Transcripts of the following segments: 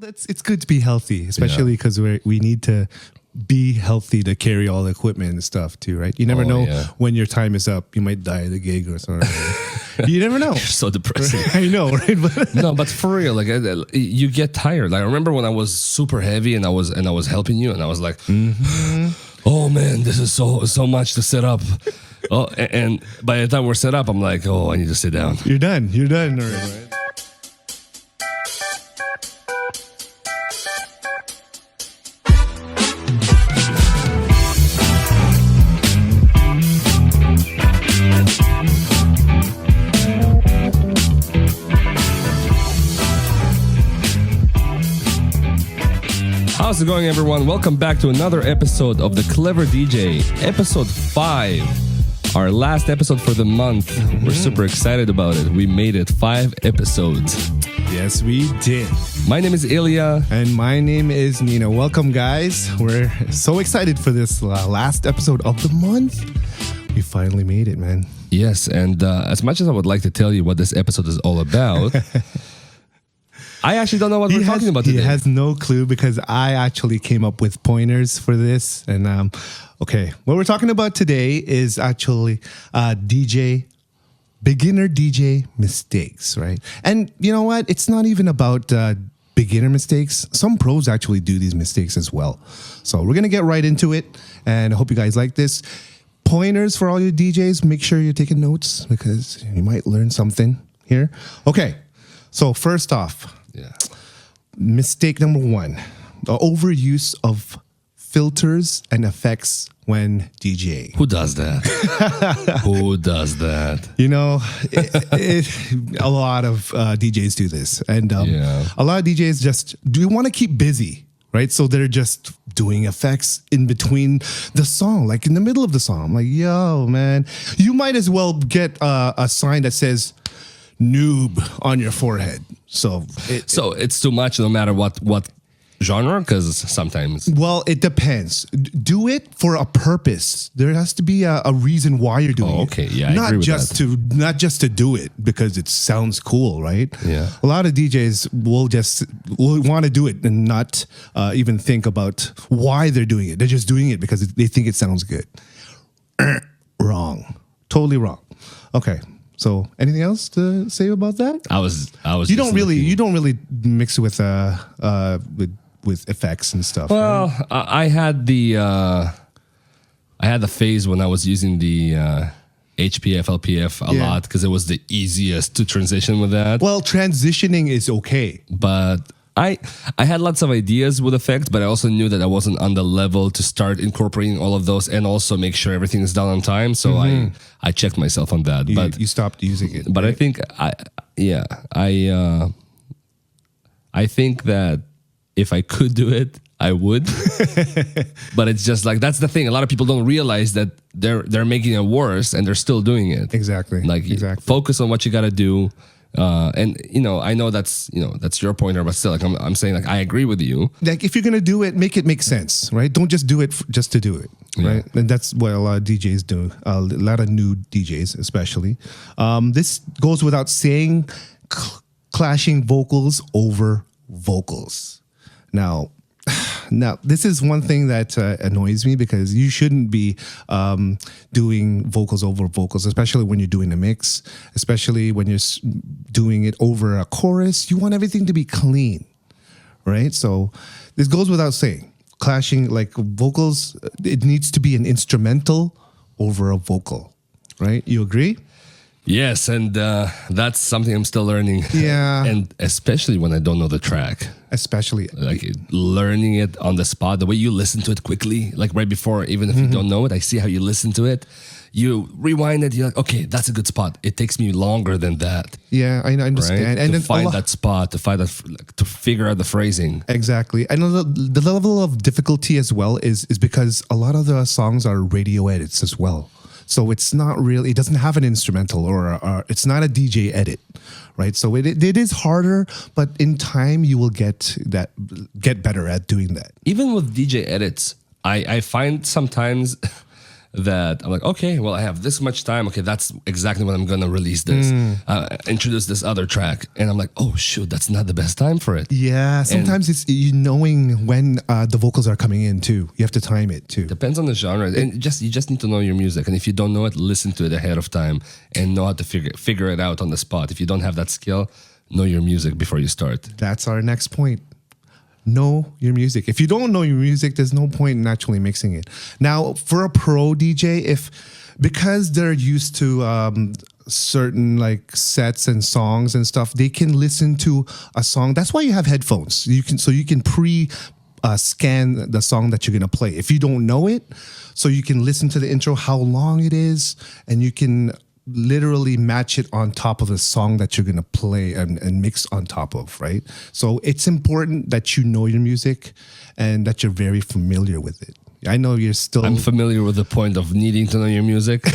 it's good to be healthy, especially because we need to be healthy to carry all the equipment and stuff too, right? You never know when your time is up. You might die at the gig or something. You never know. You're so depressing. I know, right? No, but for real, like you get tired. Like, I remember when I was super heavy and I was helping you, and I was like, oh man, this is so much to set up. Oh, and by the time we're set up, I'm like, oh, I need to sit down. You're done. Right? How's it going, everyone? Welcome back to another episode of The Clever DJ, episode 5, our last episode for the month. We're super excited about it. We made it 5 episodes. Yes, we did. My name is Ilia. And my name is Nino. Welcome, guys. We're so excited for this last episode of the month. We finally made it, man. Yes, and as much as I would like to tell you what this episode is all about, I actually don't know what we're talking about today. He has no clue because I actually came up with pointers for this. And okay, what we're talking about today is actually beginner DJ mistakes, right? And you know what? It's not even about beginner mistakes. Some pros actually do these mistakes as well. So we're going to get right into it. And I hope you guys like this. Pointers for all your DJs. Make sure you're taking notes because you might learn something here. Okay, so first off, mistake number 1, the overuse of filters and effects when DJing. Who does that? Who does that? You know, a lot of DJs do this. And a lot of DJs just want to keep busy, right? So they're just doing effects in between the song, like in the middle of the song. I'm like, yo, man, you might as well get a sign that says noob on your forehead. So it's too much no matter what genre, because sometimes... Well, it depends. Do it for a purpose. There has to be a reason why you're doing it. Okay, yeah, I agree with that. Not just to do it because it sounds cool, right? Yeah. A lot of DJs will want to do it and not even think about why they're doing it. They're just doing it because they think it sounds good. Wrong. Totally wrong. Okay. So, anything else to say about that? I was. You don't really mix with effects and stuff. Well, right? I had the phase when I was using the HPF, LPF a lot because it was the easiest to transition with that. Well, transitioning is okay, but I had lots of ideas with effects, but I also knew that I wasn't on the level to start incorporating all of those and also make sure everything is done on time. So I checked myself on that. But you stopped using it. But right? I think that if I could do it, I would. But it's just like, that's the thing. A lot of people don't realize that they're making it worse and they're still doing it. Exactly. Focus on what you got to do. And I know that's your pointer, but still, like I'm saying, like I agree with you. Like if you're gonna do it, make it make sense, right? Don't just do it just to do it, right? And that's what a lot of DJs do. A lot of new DJs, especially. This goes without saying. Clashing vocals over vocals. Now, this is one thing that annoys me because you shouldn't be doing vocals over vocals, especially when you're doing a mix, especially when you're doing it over a chorus. You want everything to be clean, right? So this goes without saying. Clashing, like vocals, it needs to be an instrumental over a vocal, right? You agree? Yes, and that's something I'm still learning. Yeah. And especially when I don't know the track. Especially. Like learning it on the spot, the way you listen to it quickly, like right before, even if you don't know it, I see how you listen to it. You rewind it, you're like, okay, that's a good spot. It takes me longer than that. Yeah, I understand. Right? And to then find that spot, to figure out the phrasing. Exactly. And the level of difficulty as well is because a lot of the songs are radio edits as well. So it's not really, it doesn't have an instrumental or it's not a DJ edit, right? So it is harder, but in time you will get better at doing that. Even with DJ edits, I find sometimes that I'm like, okay, well, I have this much time. Okay, that's exactly when I'm gonna release this, introduce this other track, and I'm like, oh shoot, that's not the best time for it. Yeah, sometimes it's you knowing when the vocals are coming in too. You have to time it too. Depends on the genre, and you just need to know your music. And if you don't know it, listen to it ahead of time and know how to figure it out on the spot. If you don't have that skill, know your music before you start. That's our next point. Know your music. If you don't know your music, there's no point in actually mixing it. Now, for a pro DJ, because they're used to certain like sets and songs and stuff, they can listen to a song. That's why you have headphones. You can scan the song that you're gonna play. If you don't know it, so you can listen to the intro, how long it is, and you can literally match it on top of the song that you're gonna play and mix on top of, right? So it's important that you know your music and that you're very familiar with it. I know you're still... I'm familiar with the point of needing to know your music.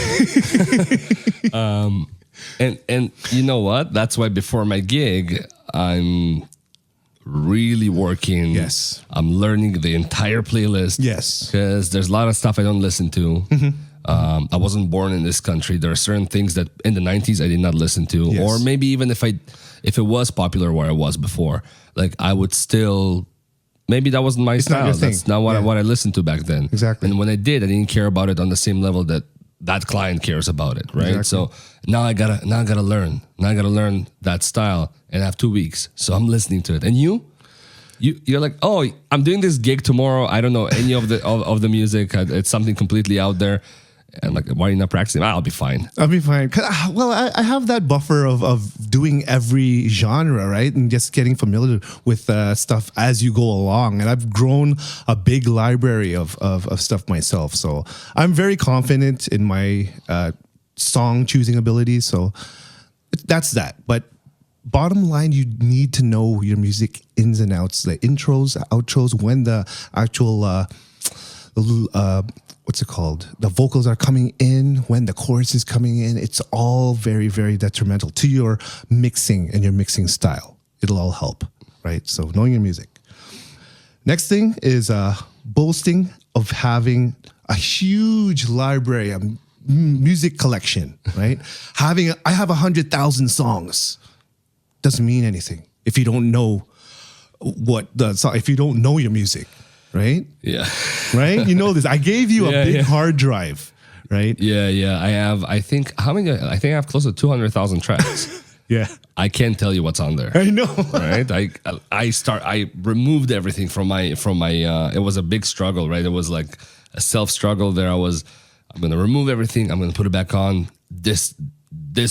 And you know what? That's why before my gig, I'm really working. Yes. I'm learning the entire playlist. Yes. Because there's a lot of stuff I don't listen to. I wasn't born in this country. There are certain things that in the 90s I did not listen to. Yes. Or maybe even if it was popular where I was before, like I would still... Maybe that wasn't my style. That's not what I listened to back then. Exactly. And when I did, I didn't care about it on the same level that client cares about it, right? Exactly. So now I gotta learn. Now I gotta learn that style, and I have 2 weeks. So I'm listening to it. And you're like, oh, I'm doing this gig tomorrow. I don't know any of the music. It's something completely out there. And like, why are you not practicing? I'll be fine. I'll be fine. Well, I have that buffer of doing every genre, right? And just getting familiar with stuff as you go along. And I've grown a big library of stuff myself. So I'm very confident in my song choosing abilities. So that's that. But bottom line, you need to know your music ins and outs, the intros, outros, when the actual... what's it called? The vocals are coming in, when the chorus is coming in. It's all very, very detrimental to your mixing and your mixing style. It'll all help, right? So knowing your music. Next thing is boasting of having a huge library, a music collection, right? I have 100,000 songs. Doesn't mean anything if you don't know if you don't know your music. Right? Yeah. Right? You know this. I gave you a big hard drive, right? Yeah. I think I have close to 200,000 tracks. Yeah. I can't tell you what's on there. I know. Right? I removed everything from my it was a big struggle, right? It was like a self-struggle there. I'm gonna remove everything, I'm gonna put it back on this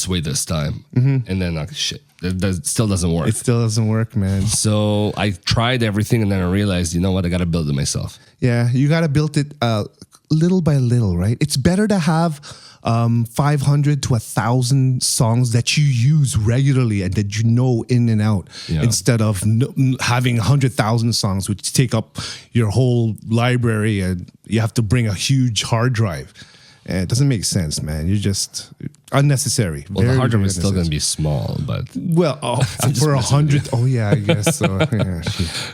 way this time. And then like shit. It still doesn't work. It still doesn't work, man. So I tried everything, and then I realized, you know what? I got to build it myself. Yeah, you got to build it little by little, right? It's better to have 500 to 1,000 songs that you use regularly and that you know in and out, instead of having 100,000 songs, which take up your whole library, and you have to bring a huge hard drive. And it doesn't make sense, man. You're just unnecessary. Well, the hard drive is still going to be small, but... Well, for 100... Oh, yeah, I guess so. Yeah.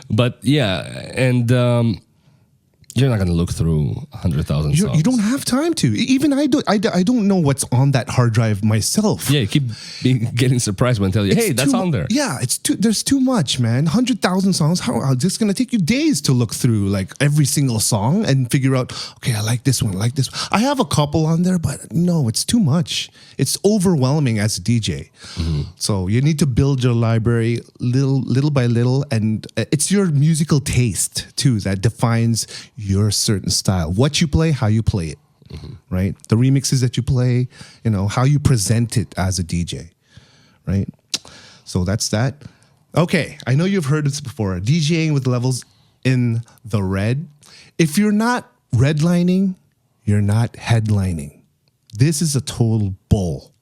But, yeah, and you're not going to look through 100,000 songs. You don't have time to. Even I don't know what's on that hard drive myself. Yeah, you keep getting surprised when I tell you, hey, that's on there. Yeah, there's too much, man. 100,000 songs. It's going to take you days to look through like every single song and figure out, okay, I like this one, I like this one. I have a couple on there, but no, it's too much. It's overwhelming as a DJ. So you need to build your library little by little, and it's your musical taste too that defines your certain style. What you play, how you play it, right? The remixes that you play, how you present it as a DJ, right? So that's that. Okay, I know you've heard this before. DJing with levels in the red. If you're not redlining, you're not headlining. This is a total bull,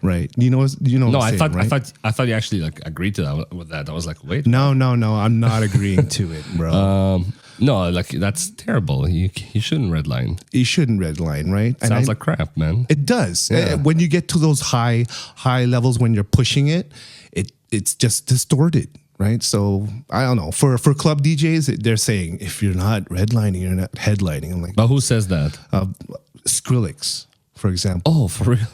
right? No, I thought you actually like agreed to that with that. I was like, wait. No, I'm not agreeing to it, bro. No, like that's terrible. You shouldn't redline. You shouldn't redline, right? Sounds like crap, man. It does. Yeah. When you get to those high levels, when you're pushing it, it's just distorted, right? So I don't know. For club DJs, they're saying if you're not redlining, you're not headlining. I'm like, but who says that? Skrillex, for example. Oh, for real?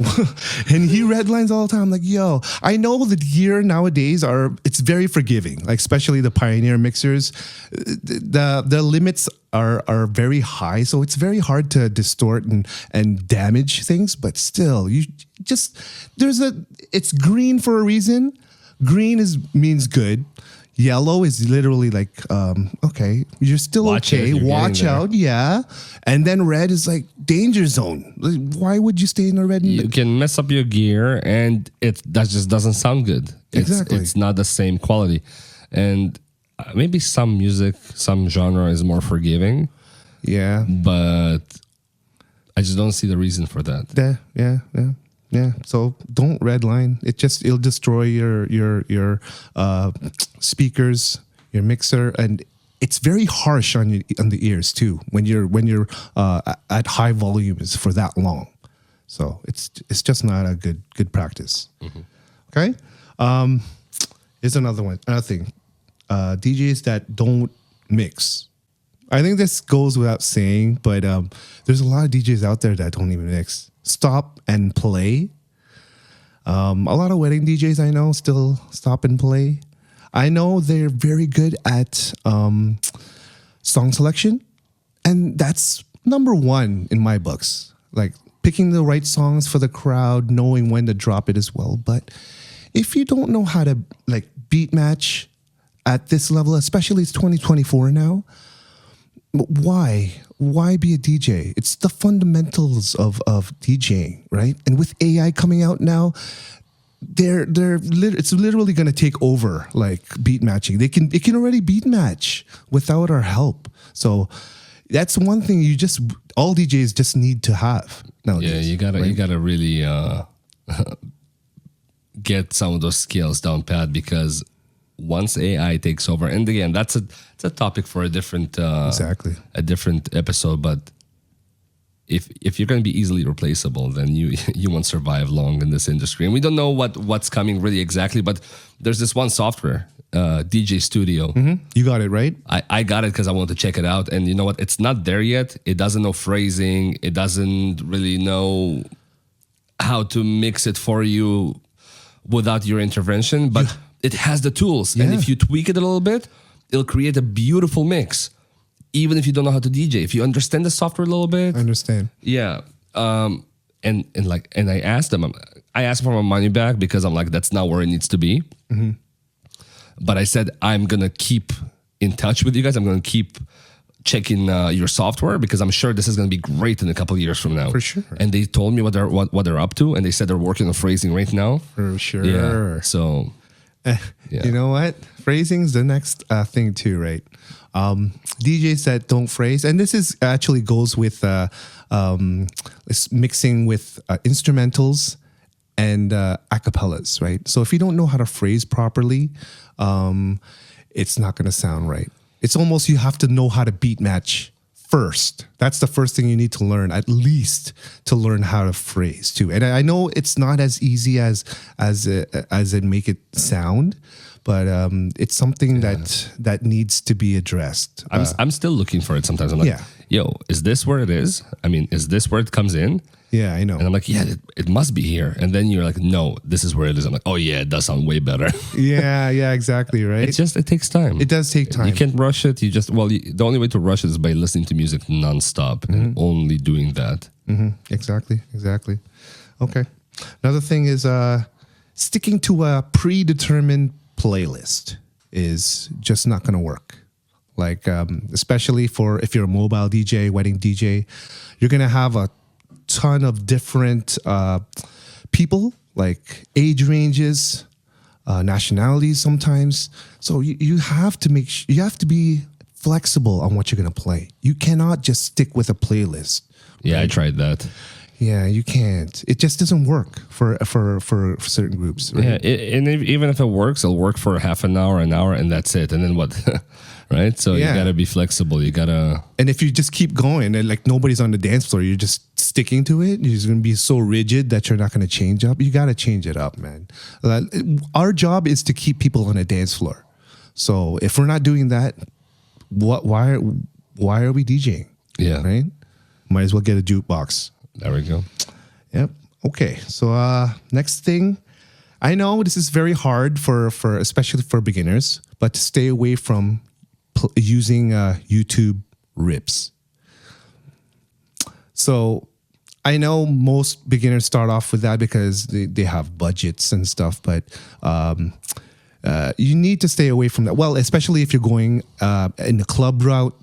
And he redlines all the time. Like, yo, I know the gear nowadays it's very forgiving, like especially the Pioneer mixers. The limits are very high, so it's very hard to distort and damage things. But still, it's green for a reason. Green means good. Yellow is literally like, okay, you're still okay. Watch out, yeah. And then red is like danger zone. Like, why would you stay in the red? You can mess up your gear, and that just doesn't sound good. Exactly, it's not the same quality, and maybe some music, some genre is more forgiving. Yeah, but I just don't see the reason for that. Yeah. So don't redline. It'll destroy your speakers, your mixer, and it's very harsh on the ears too when you're at high volumes for that long. So it's just not a good practice. Mm-hmm. Okay. Here's another thing. DJs that don't mix. I think this goes without saying, but there's a lot of DJs out there that don't even mix. Stop and play. A lot of wedding DJs I know still stop and play. I know they're very good at song selection, and that's number one in my books. Like picking the right songs for the crowd, knowing when to drop it as well. But if you don't know how to like beat match at this level, especially it's 2024 now, why be a DJ? It's the fundamentals of DJing, right? And with AI coming out now, it's literally going to take over like beat matching. It can already beat match without our help. So that's one thing all DJs just need to have nowadays. Yeah, you gotta really get some of those skills down pat, because once AI takes over, and again, it's a topic for a different episode. But if you're going to be easily replaceable, then you won't survive long in this industry. And we don't know what's coming really exactly. But there's this one software, DJ Studio. Mm-hmm. You got it right. I got it because I wanted to check it out. And you know what? It's not there yet. It doesn't know phrasing. It doesn't really know how to mix it for you without your intervention. But it has the tools, and if you tweak it a little bit, it'll create a beautiful mix. Even if you don't know how to DJ, if you understand the software a little bit, I understand. Yeah, and I asked them. I asked for my money back because I'm like, that's not where it needs to be. Mm-hmm. But I said I'm gonna keep in touch with you guys. I'm gonna keep checking your software, because I'm sure this is gonna be great in a couple of years from now. For sure. And they told me what they're up to, and they said they're working on phrasing right now. For sure. Yeah. So. Yeah. You know what? Phrasing's the next thing too, right? DJs that don't phrase, and this is actually goes with mixing with instrumentals and acapellas, right? So if you don't know how to phrase properly, it's not going to sound right. It's almost you have to know how to beat match first. That's the first thing you need to learn, at least to learn how to phrase too. And I know it's not as easy as it make it sound, but it's something that needs to be addressed. I'm still looking for it sometimes. I'm like, yo, is this where it is? I mean, is this where it comes in? Yeah, I know. And I'm like, yeah, it must be here. And then you're like, no, this is where it is. I'm like, oh yeah, it does sound way better. yeah, exactly, right? It takes time. It does take time. You can't rush it. The only way to rush it is by listening to music nonstop and only doing that. Mm-hmm. Exactly. Okay. Another thing is sticking to a predetermined playlist is just not going to work. Like, especially if you're a mobile DJ, wedding DJ, you're going to have a ton of different people, like age ranges, nationalities sometimes. So you have to you have to be flexible on what you're going to play. You cannot just stick with a playlist. Yeah, right? I tried that. Yeah, you can't. It just doesn't work for certain groups. Right? Yeah, even if it works, it'll work for half an hour, and that's it. And then what? Right? So you got to be flexible. You got to... And if you just keep going and like nobody's on the dance floor, you're just sticking to it, you're just going to be so rigid that you're not going to change up. You got to change it up, man. Our job is to keep people on a dance floor. So if we're not doing that, why are we DJing? Yeah. Right? Might as well get a jukebox. There we go. Yep. Okay. So next thing, I know this is very hard for especially for beginners, but to stay away from using YouTube rips. So I know most beginners start off with that because they have budgets and stuff, but you need to stay away from that. Well, especially if you're going in the club route,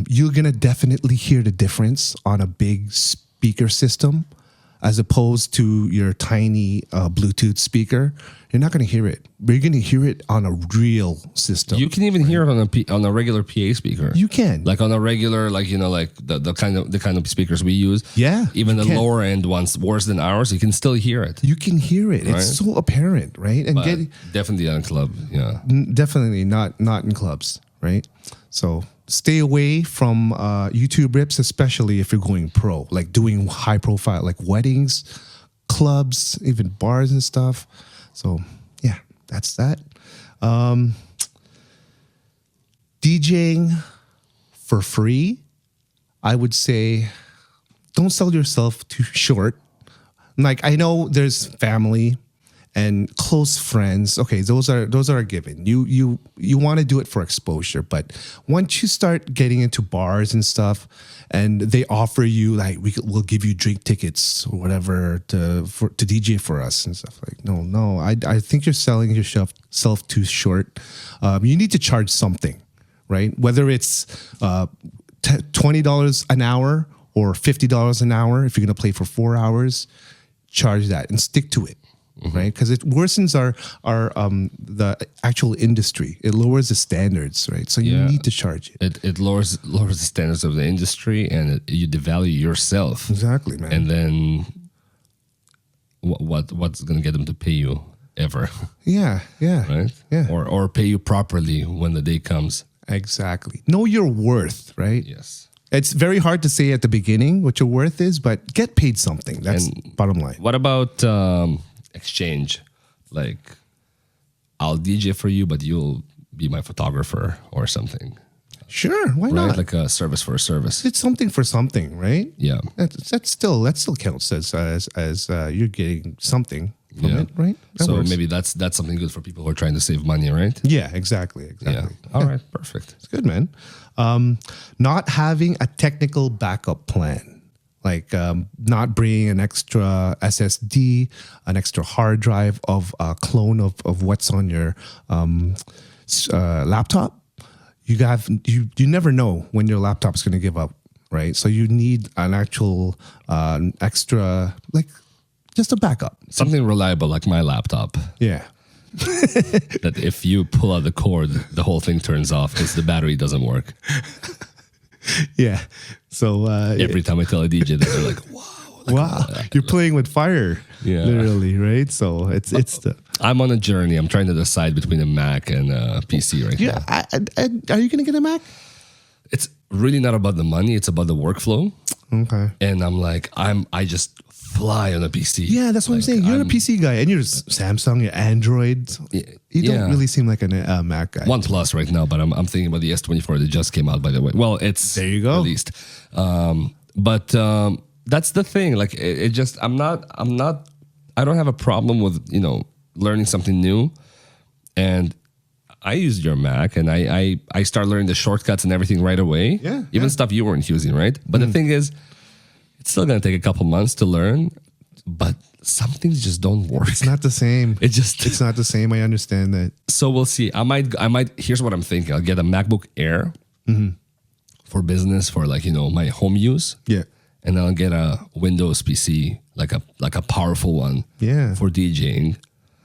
you're going to definitely hear the difference on a big speaker system as opposed to your tiny Bluetooth speaker. You're not going to hear it. But you're going to hear it on a real system. You can even hear it on a regular PA speaker. You can, like on a regular, like like the kind of speakers we use. Yeah, even the lower end ones, worse than ours, you can still hear it. You can hear it. Right? It's so apparent, right? And definitely on a club. Yeah, definitely not in clubs, right? So stay away from YouTube rips, especially if you're going pro, like doing high profile, like weddings, clubs, even bars and stuff. So yeah, that's that. DJing for free, I would say, don't sell yourself too short. Like, I know there's family and close friends. Okay, those are a given. You want to do it for exposure, but once you start getting into bars and stuff, and they offer you like we'll give you drink tickets or whatever to DJ for us and stuff, like no, I think you're selling yourself too short. You need to charge something, right? Whether it's $20 an hour or $50 an hour, if you're gonna play for 4 hours, charge that and stick to it. Right, because it worsens the actual industry. It lowers the standards, right? So you need to charge it. It lowers the standards of the industry, and you devalue yourself. Exactly, man. And then what's gonna get them to pay you ever? Yeah, right. Yeah, or pay you properly when the day comes. Exactly. Know your worth, right? Yes. It's very hard to say at the beginning what your worth is, but get paid something. That's bottom line. What about exchange? Like, I'll DJ for you, but you'll be my photographer or something. Sure, why Right? not? Like a service for a service. It's something for something, right? Yeah. That still counts as you're getting something from it, right? That So works. maybe that's something good for people who are trying to save money, right? Yeah, exactly. Yeah. All right, perfect. It's good, man. Not having a technical backup plan. Like not bringing an extra SSD, an extra hard drive of a clone of what's on your laptop. You never know when your laptop's going to give up, right? So you need an actual extra, like just a backup. Something reliable like my laptop. Yeah. That if you pull out the cord, the whole thing turns off because the battery doesn't work. Yeah. So Every time I tell a DJ that, they're like, wow. wow, you're playing with fire, literally, right? So it's I'm on a journey. I'm trying to decide between a Mac and a PC right now. Are you gonna get a Mac? It's really not about the money. It's about the workflow. Okay. And I'm like, I just fly on a PC. Yeah, that's what I'm saying. You're a PC guy, and you're Samsung, you're Android. You don't really seem like a Mac guy. OnePlus right now, but I'm thinking about the S24 that just came out, by the way. Well, it's there you go. released. But that's the thing. Like, it just, I don't have a problem with, learning something new. And I used your Mac, and I started learning the shortcuts and everything right away. Yeah. Even stuff you weren't using, right? But the thing is, it's still going to take a couple months to learn, but some things just don't work. It's not the same. It's not the same. I understand that. So we'll see. I might. Here's what I'm thinking. I'll get a MacBook Air for business, for my home use. Yeah. And I'll get a Windows PC, like a powerful one. Yeah. For DJing.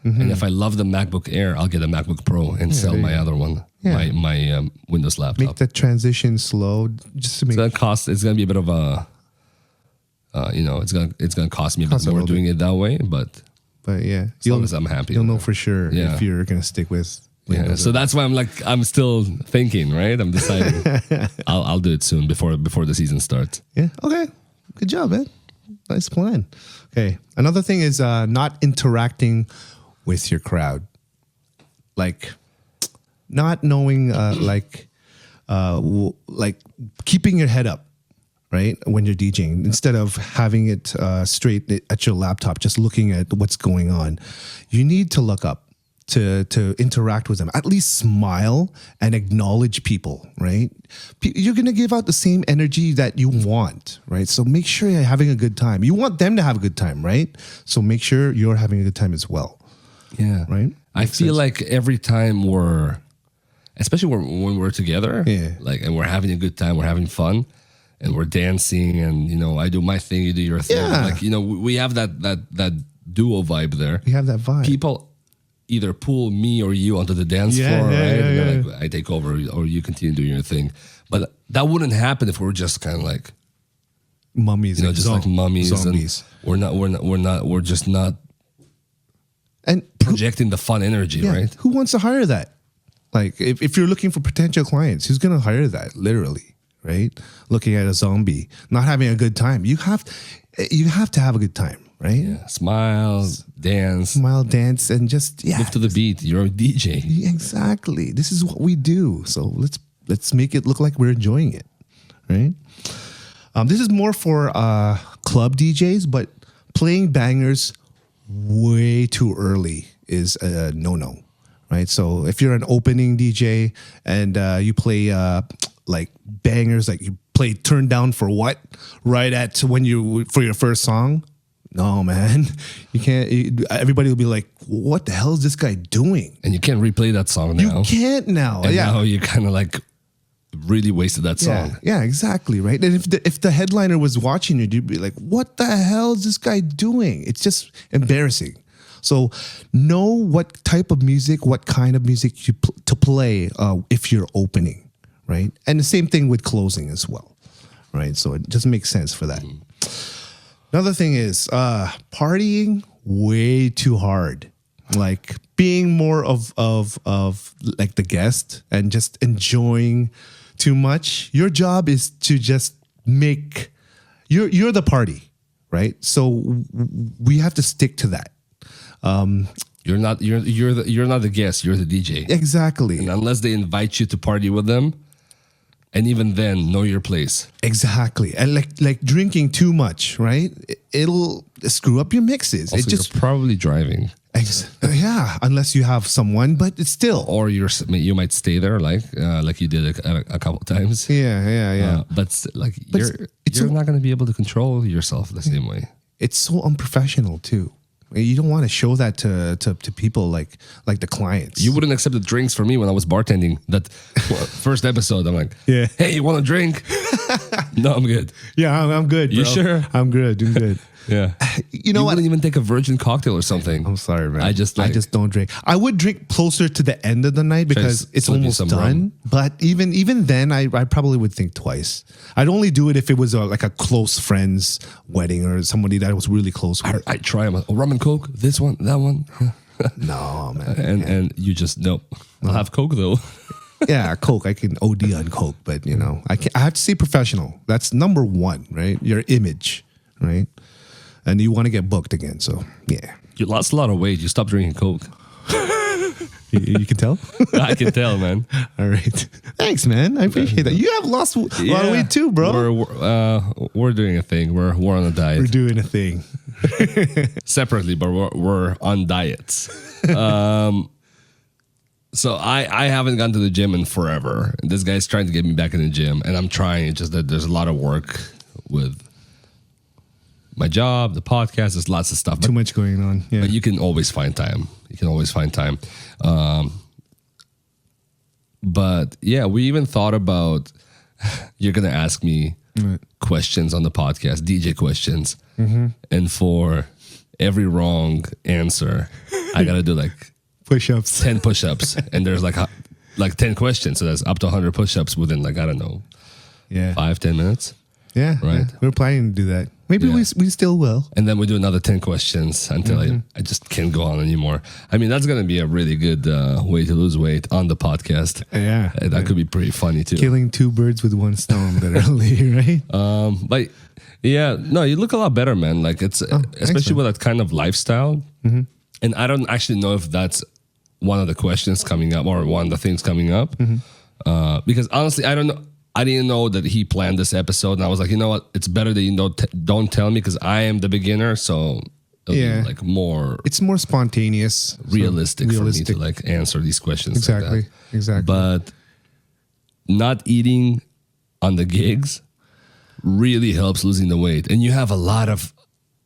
And if I love the MacBook Air, I'll get a MacBook Pro and sell my other one, my Windows laptop. Make that transition slow, just to make. It's gonna be a bit of a. It's gonna cost me a bit more doing it that way, but yeah, as long as I'm happy, you'll know for sure if you're gonna stick with. So that's why I'm still thinking, right? I'm deciding. I'll do it soon before the season starts. Yeah. Okay. Good job, man. Nice plan. Okay. Another thing is not interacting with your crowd, like not knowing, like keeping your head up. right? When you're DJing, instead of having it straight at your laptop, just looking at what's going on, you need to look up to interact with them. At least smile and acknowledge people, right? You're going to give out the same energy that you want, right? So make sure you're having a good time. You want them to have a good time, right? So make sure you're having a good time as well. Yeah. Right? I feel like every time especially when we're together, Yeah. like, and we're having a good time, we're having fun, and we're dancing, and, you know, I do my thing, you do your thing. Yeah. Like, you know, we have that duo vibe there. We have that vibe. People either pull me or you onto the dance Yeah, floor, yeah, right? yeah, And they're yeah. like, I take over, or you continue doing your thing. But that wouldn't happen if we were just kind of like, Mummies, you know, just like mummies. zombies. And we're just not And projecting the fun energy, yeah, right? who wants to hire that? Like, if you're looking for potential clients, who's going to hire that? Literally, right? Looking at a zombie, not having a good time. You have to have a good time, right? Yeah. Smile, dance, Smile, dance, and just move to the beat. You're a DJ. Exactly. This is what we do. So let's make it look like we're enjoying it, right? This is more for club DJs, but playing bangers way too early is a no-no, right? So if you're an opening DJ and you play like bangers, like you play Turn Down for What right at for your first song, no, man, you can't. Everybody will be like, "What the hell is this guy doing?" And you can't replay that song now. You can't now. And yeah. now you kind of like really wasted that song. Yeah, exactly, right? And if the headliner was watching you, you'd be like, what the hell is this guy doing? It's just embarrassing. So know what type of music, what kind of music to play if you're opening, right? And the same thing with closing as well, right? So it just makes sense for that. Another thing is partying way too hard. Like being more of like the guest and just enjoying too much. Your job is to just make you're the party, right? So we have to stick to that. You're not the guest. You're the DJ. Exactly. And unless they invite you to party with them, and even then, know your place. Exactly. And like drinking too much, right? It'll screw up your mixes. Also, you're probably driving. Yeah, unless you have someone, but it's still. Or you might stay there like you did a couple of times. Yeah. But it's you're not going to be able to control yourself the same way. It's so unprofessional too. You don't want to show that to people like the clients. You wouldn't accept the drinks for me when I was bartending. That first episode, I'm like, Yeah. Hey, you want a drink? No, I'm good. Yeah, I'm good. Bro. You sure? I'm good. I'm good. Yeah. You know You what? wouldn't even take a virgin cocktail or something. I'm sorry, man. I just don't drink. I would drink closer to the end of the night because it's slip you almost some done. rum. But even then, I probably would think twice. I'd only do it if it was like a close friend's wedding or somebody that I was really close with. I try them. Rum and Coke, this one, that one. No, man. And you just, nope. I'll have Coke though. Yeah, Coke. I can OD on Coke, but I have to say professional. That's number one, right? Your image, right? And you want to get booked again, so yeah. You lost a lot of weight. You stopped drinking Coke. You can tell? I can tell, man. All right. Thanks, man. I appreciate that. You have lost a lot of weight too, bro. We're doing a thing. We're on a diet. We're doing a thing. Separately, but we're on diets. So I haven't gone to the gym in forever. And this guy's trying to get me back in the gym, and I'm trying. It's just that there's a lot of work with my job, the podcast. There's lots of stuff. Too much going on. Yeah. But you can always find time. But yeah, we even thought about, you're going to ask me questions on the podcast, DJ questions. Mm-hmm. And for every wrong answer, I got to do like push-ups. 10 push-ups. And there's like 10 questions. So that's up to 100 push-ups within like, I don't know, 5-10 minutes. Yeah. Right. Yeah. We're planning to do that. Maybe we still will. And then we do another 10 questions until I just can't go on anymore. I mean, that's going to be a really good way to lose weight on the podcast. Yeah. That could be pretty funny too. Killing two birds with one stone, literally, right? But yeah, no, you look a lot better, man. Like especially with that kind of lifestyle. Mm-hmm. And I don't actually know if that's one of the questions coming up or one of the things coming up. Mm-hmm. Because honestly, I don't know. I didn't know that he planned this episode, and I was like, you know what? It's better that you don't tell me because I am the beginner, so it'll be like more. It's more spontaneous, realistic for me to like answer these questions. Exactly, exactly. But not eating on the gigs really helps losing the weight, and you have a lot of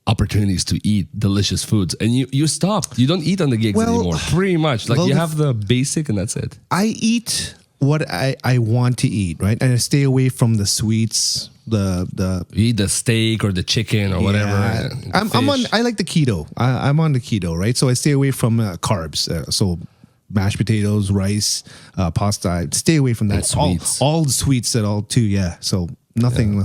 opportunities to eat delicious foods, and you stop. You don't eat on the gigs anymore. Pretty much, like you have the basic, and that's it. I eat what I want to eat, right? And I stay away from the sweets, the you eat the steak or the chicken or whatever. I'm on. I like the keto. I'm on the keto, right? So I stay away from carbs. So mashed potatoes, rice, pasta. I stay away from that. Sweets. All the sweets at all too. Yeah. So nothing.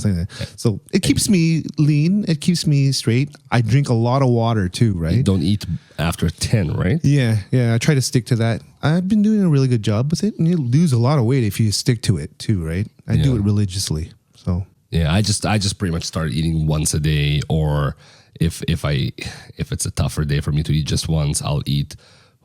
So it keeps me lean. It keeps me straight. I drink a lot of water too, right? You don't eat after 10, right? Yeah. I try to stick to that. I've been doing a really good job with it, and you lose a lot of weight if you stick to it too, right? I do it religiously. So yeah, I just pretty much start eating once a day, or if it's a tougher day for me to eat just once, I'll eat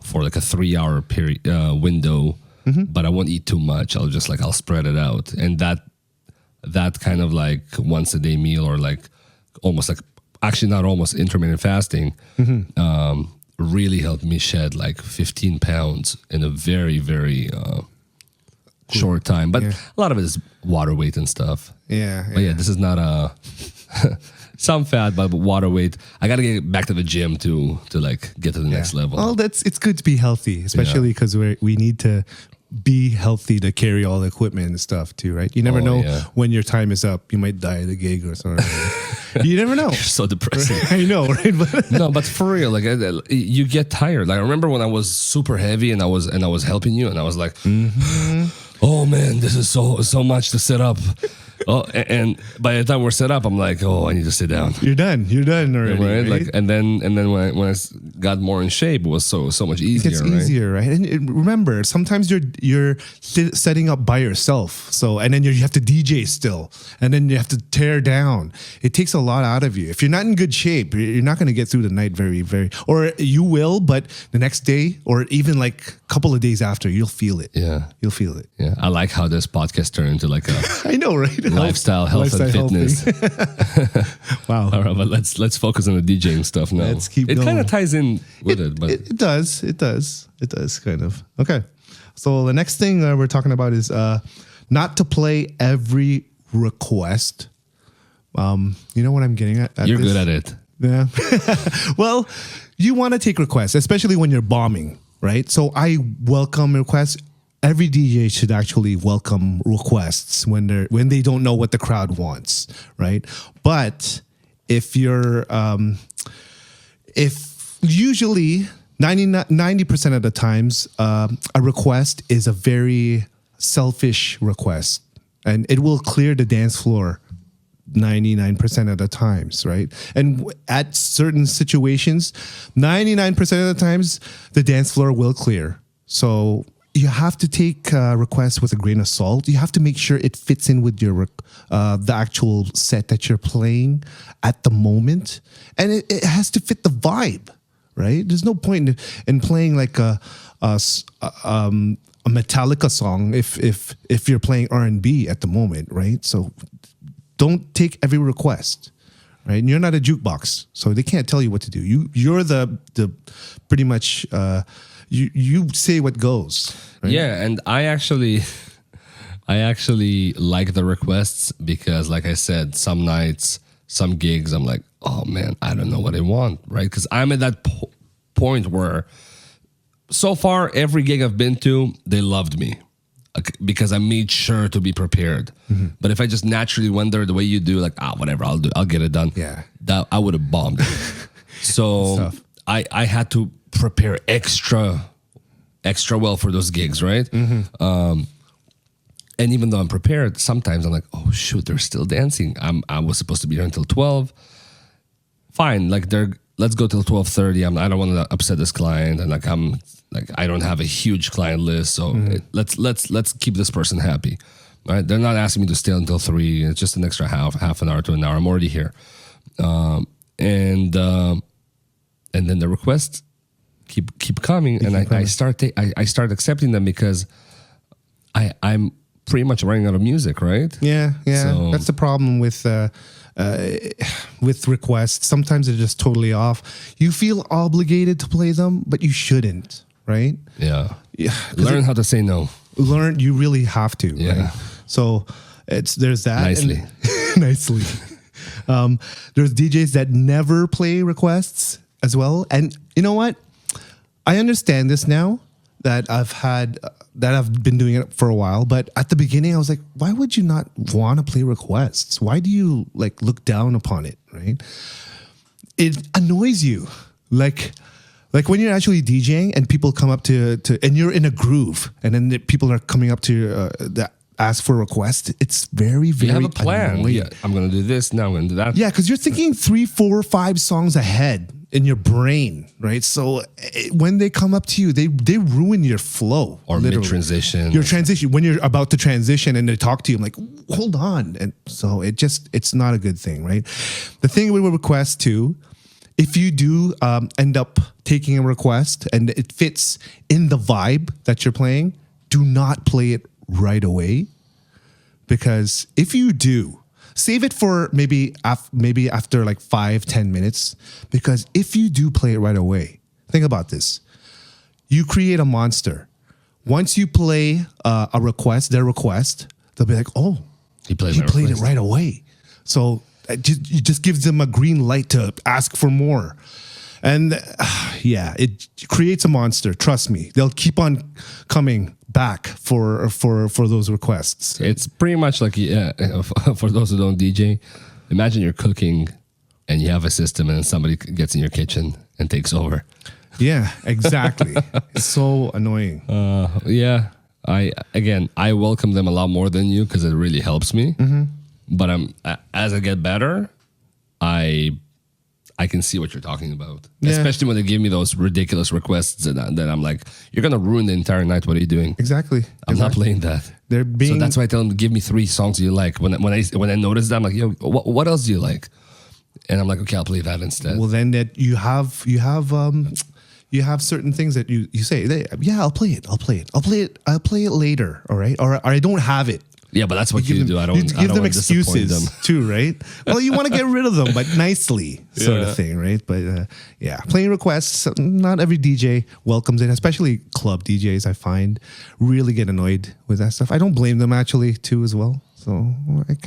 for like a 3-hour period window, but I won't eat too much. I'll spread it out, and that kind of like once a day meal, or like almost like actually not almost intermittent fasting, really helped me shed like 15 pounds in a very, very short time. But a lot of it is water weight and stuff. Yeah. But yeah, this is not a some fat, but water weight. I got to get back to the gym to like get to the next level. Well, it's good to be healthy, especially because we need to be healthy to carry all the equipment and stuff too, right? You never know when your time is up. You might die at a gig or something. You never know. You're so depressing. I know, right? But no, but for real, like you get tired. Like I remember when I was super heavy and I was helping you, and I was like, oh man, this is so much to set up. Oh, and by the time we're set up, I'm like, oh, I need to sit down. You're done already, right? Like, and then when I got more in shape, it was so much easier. It gets easier, right? And remember, sometimes you're setting up by yourself, and then you have to DJ still, and then you have to tear down. It takes a lot out of you. If you're not in good shape, you're not going to get through the night or you will, but the next day or even like a couple of days after, you'll feel it. Yeah, you'll feel it. Yeah, I like how this podcast turned into like a I know, right? Lifestyle, health, and fitness. Wow. All right, but let's focus on the DJing stuff now. Let's keep going. It kind of ties in with it, but it does kind of. Okay, so the next thing we're talking about is not to play every request. You know what I'm getting at? You're good at it. Yeah. Well, you want to take requests, especially when you're bombing, right? So I welcome requests. Every DJ should actually welcome requests when they don't know what the crowd wants, right? But if usually 90% of the times a request is a very selfish request, and it will clear the dance floor 99% of the times, right? And at certain situations, 99% of the times the dance floor will clear. So you have to take requests with a grain of salt. You have to make sure it fits in with your the actual set that you're playing at the moment, and it has to fit the vibe, right? There's no point in playing like a Metallica song if you're playing R&B at the moment, right? So don't take every request, right? And you're not a jukebox, so they can't tell you what to do. You're the pretty much. You say what goes. Right? Yeah, and I actually like the requests because, like I said, some nights, some gigs, I'm like, oh man, I don't know what I want, right? Because I'm at that point where, so far, every gig I've been to, they loved me because I made sure to be prepared. But if I just naturally went there the way you do, like, whatever, I'll get it done. Yeah, that I would have bombed. So I had to prepare extra well for those gigs, right? And even though I'm prepared, sometimes I'm like, oh shoot, they're still dancing. I was supposed to be here until 12. Fine, like let's go till 12:30. I don't want to upset this client, and I don't have a huge client list, so let's keep this person happy. Right? They're not asking me to stay until 3. It's just an extra half an hour to an hour. I'm already here, and then the requests keep coming, and I start accepting them because I'm pretty much running out of music, right? Yeah. So- That's the problem with requests. Sometimes they're just totally off. You feel obligated to play them, but you shouldn't, right? Yeah. Yeah. Learn how to say no. You really have to. Yeah. Right? So there's that. Nicely. Nicely. There's DJs that never play requests as well. And you know what? I understand this now that I've been doing it for a while. But at the beginning, I was like, why would you not want to play requests? Why do you like look down upon it? Right? It annoys you. Like when you're actually DJing and people come up to and you're in a groove and then people are coming up to that ask for a request. It's very, very You have a plan. annoying. Yeah, I'm going to do this. Now I'm going to do that. Yeah, because you're thinking 3, 4, 5 songs ahead in your brain, right? So when they come up to you, they ruin your flow. Or literally. mid-transition. Your transition. When you're about to transition and they talk to you, I'm like, hold on. And so it's not a good thing, right? The thing with requests too, if you do end up taking a request and it fits in the vibe that you're playing, do not play it right away. Because if you do, save it for maybe after like 5-10 minutes. Because if you do play it right away, think about this. You create a monster. Once you play their request, they'll be like, oh, He played it right away. So it just gives them a green light to ask for more. And it creates a monster. Trust me, they'll keep on coming back for those requests. It's pretty much like, for those who don't DJ, imagine you're cooking and you have a system and somebody gets in your kitchen and takes over. Yeah, exactly. It's so annoying. I welcome them a lot more than you because it really helps me. Mm-hmm. But as I get better, I can see what you're talking about. Yeah. Especially when they give me those ridiculous requests that I'm like, you're going to ruin the entire night. What are you doing? Exactly. I'm not playing that. So that's why I tell them, give me 3 songs you like. When I notice that, I'm like, yo, what else do you like? And I'm like, okay, I'll play that instead. Well, then that you have certain things that you say, yeah, I'll play it. I'll play it later. All right. Or I don't have it. Yeah, but that's what you do. I don't give them want to disappoint excuses them. too, right? Well, you want to get rid of them, but nicely, sort of thing, right? But playing requests, not every DJ welcomes it, especially club DJs. I find really get annoyed with that stuff. I don't blame them actually too as well. So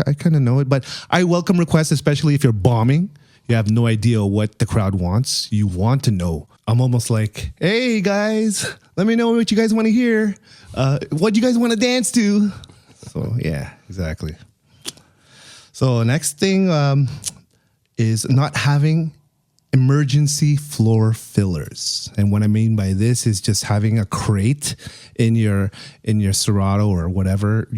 I kind of know it, but I welcome requests, especially if you're bombing. You have no idea what the crowd wants. You want to know. I'm almost like, hey guys, let me know what you guys want to hear. What you guys want to dance to. So yeah, exactly. So next thing is not having emergency floor fillers. And what I mean by this is just having a crate in your Serato or whatever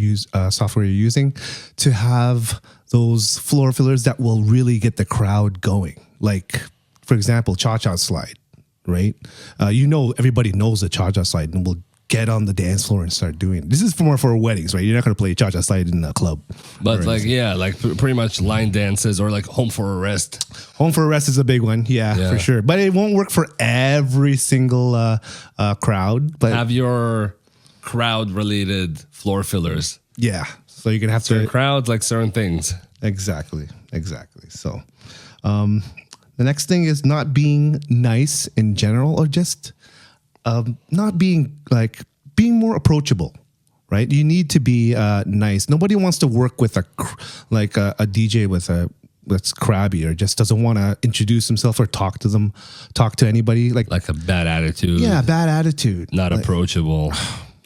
software you're using to have those floor fillers that will really get the crowd going. Like, for example, cha-cha slide, right? Everybody knows the cha-cha slide and will get on the dance floor and start doing it. This is more for weddings, right? You're not going to play cha-cha slide in a club. But pretty much line dances or like home for a rest. Home for a rest is a big one, yeah, for sure. But it won't work for every single crowd. But have your crowd-related floor fillers. Yeah, so you're gonna have certain crowds like certain things. Exactly. So, the next thing is not being nice in general, or just not being more approachable, right? You need to be nice. Nobody wants to work with a DJ that's crabby or just doesn't want to introduce himself or talk to anybody like a bad attitude. Yeah, bad attitude. Not approachable.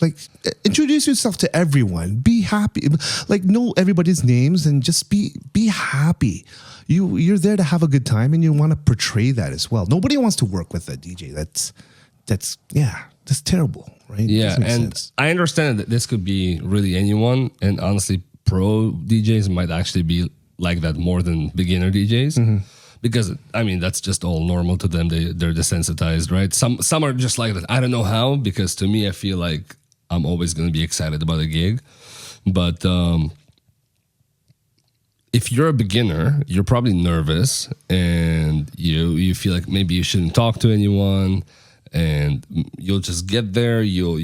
Like, introduce yourself to everyone. Be happy. Like, know everybody's names and just be happy. You're there to have a good time, and you want to portray that as well. Nobody wants to work with a DJ that's terrible, right? Yeah, and sense. I understand that this could be really anyone, and honestly, pro DJs might actually be like that more than beginner DJs. Mm-hmm. Because, I mean, that's just all normal to them. They're desensitized, right? Some are just like that. I don't know how, because to me, I feel like I'm always going to be excited about a gig. But if you're a beginner, you're probably nervous and you feel like maybe you shouldn't talk to anyone, and you'll just get there, you'll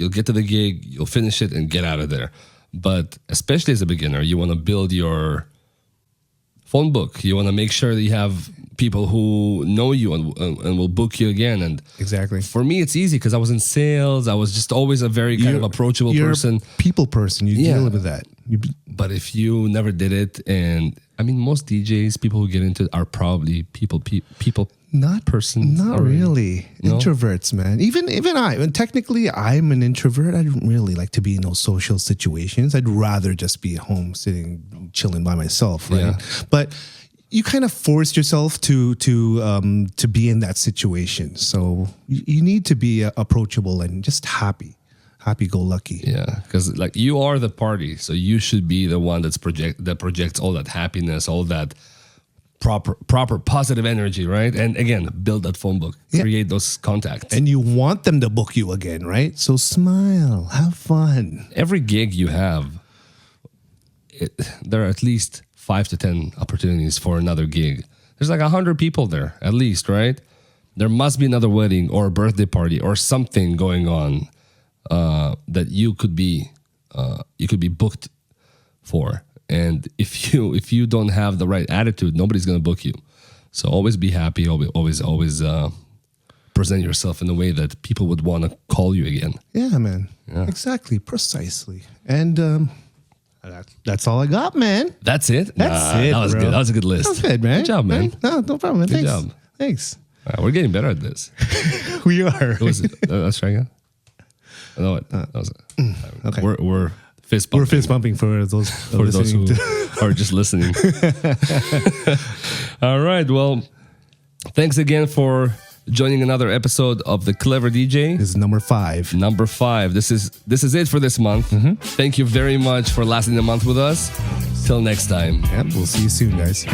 get to the gig, you'll finish it and get out of there. But especially as a beginner, you want to build your phone book. You want to make sure that you have people who know you and will book you again. And Exactly. for me, it's easy because I was in sales. I was just always a very kind of approachable You're person. a people person. You deal with that. But if you never did it, and I mean, most DJs, people who get into it are probably people Not persons. Not already. really. No? Introverts, man. Even I. And technically, I'm an introvert. I don't really like to be in those social situations. I'd rather just be at home, sitting, chilling by myself, right? Yeah. But you kind of force yourself to be in that situation. So you need to be approachable and just happy-go-lucky. Yeah, because like you are the party, so you should be the one that projects all that happiness, all that proper positive energy, right? And again, build that phone book, create those contacts. And you want them to book you again, right? So smile, have fun. Every gig you have, there are at least 5 to 10 opportunities for another gig. There's like 100 people there, at least, right? There must be another wedding or a birthday party or something going on that you could be booked for. And if you don't have the right attitude, nobody's gonna book you. So always be happy. Always present yourself in a way that people would want to call you again. Yeah, man. Yeah. Exactly, precisely. And that's all I got, man. That's it. That's it, That was bro. good. That was a good list. That's good, man. Good job, man. No problem, man. Good Thanks. job. Thanks. We're getting better at this. We are. Let's try again. No, that was Okay. We're fist bumping. We're fist bumping for those for those who are just listening. All right. Well, thanks again for joining another episode of The Clever DJ. This is number 5. Number 5. This is it for this month. Thank you very much for lasting a month with us. Till next time. Yep, we'll see you soon, guys.